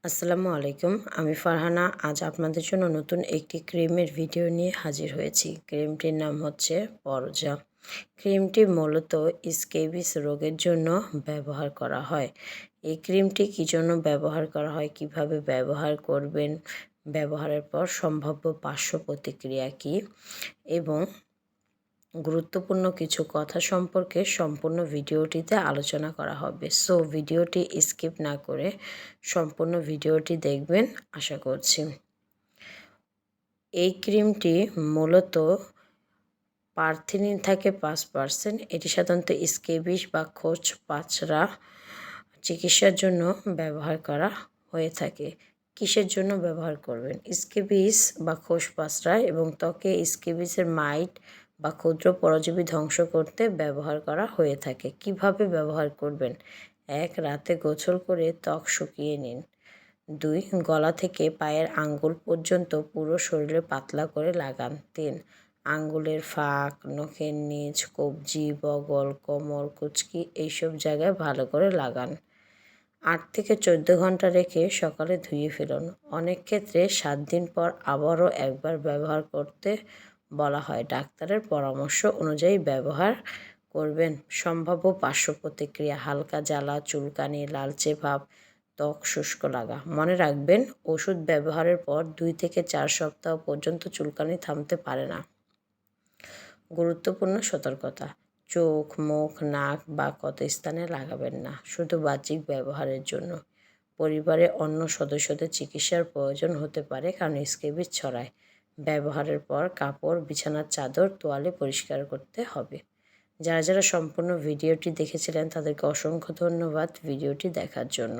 আসসালামু আলাইকুম। আমি ফারহানা। আজ আপনাদের জন্য নতুন একটি ক্রিমের ভিডিও নিয়ে হাজির হয়েছি। ক্রিমটির নাম হচ্ছে পরজা। ক্রিমটি মূলত স্ক্যাবিস রোগের জন্য ব্যবহার করা হয়। এই ক্রিমটি কী জন্য ব্যবহার করা হয়, কিভাবে ব্যবহার করবেন, ব্যবহারের পর সম্ভাব্য পার্শ্ব প্রতিক্রিয়া কী এবং গুরুত্বপূর্ণ কিছু কথা সম্পর্কে সম্পূর্ণ ভিডিওটিতে আলোচনা করা হবে। সো ভিডিওটি স্কিপ না করে সম্পূর্ণ ভিডিওটি দেখবেন আশা করছি। এই ক্রিমটি মূলত পারথেনিন থাকে 5%। এটি সাধারণত স্ক্যাবিস বা খোঁচ পাচড়া চিকিৎসার জন্য ব্যবহার করা হয়ে থাকে। কিসের জন্য ব্যবহার করবেন? স্ক্যাবিস বা খোঁচ পাচড়া এবং ত্বকে স্ক্যাবিসের মাইট বা ক্ষুদ্র পরজীবী ধ্বংস করতে ব্যবহার করা হয়ে থাকে। কিভাবে ব্যবহার করবেন? 1. রাতে গোসল করে ত্বক শুকিয়ে নিন। 2. গলা থেকে পায়ের আঙ্গুল পর্যন্ত পুরো শরীরে পাতলা করে লাগান। 3. আঙ্গুলের ফাঁক, নখের নিচ, কবজি, বগল, কোমর, কুঁচকি এইসব জায়গায় ভালো করে লাগান। 8 থেকে 14 ঘন্টা রেখে সকালে ধুয়ে ফেলুন। অনেক ক্ষেত্রে 7 দিন পর আবারও একবার ব্যবহার করতে বলা হয়। ডাক্তারের পরামর্শ অনুযায়ী ব্যবহার করবেন। সম্ভাব্য পার্শ্ব প্রতিক্রিয়া: হালকা জ্বালা, চুলকানি, লালচে ভাব, ত্বক শুষ্ক লাগা। মনে রাখবেন, ওষুধ ব্যবহারের পর 2 থেকে 4 সপ্তাহ পর্যন্ত চুলকানি থামতে পারে না। গুরুত্বপূর্ণ সতর্কতা: চোখ, মুখ, নাক বা ক্ষত স্থানে লাগাবেন না, শুধু বাহ্যিক ব্যবহারের জন্য। পরিবারে অন্য সদস্যদের চিকিৎসার প্রয়োজন হতে পারে কারণ স্ক্যাবিস ছড়ায়। ব্যবহারের পর কাপড়, বিছানার চাদর, তোয়ালে পরিষ্কার করতে হবে। যারা সম্পূর্ণ ভিডিওটি দেখেছিলেন তাদেরকে অসংখ্য ধন্যবাদ ভিডিওটি দেখার জন্য।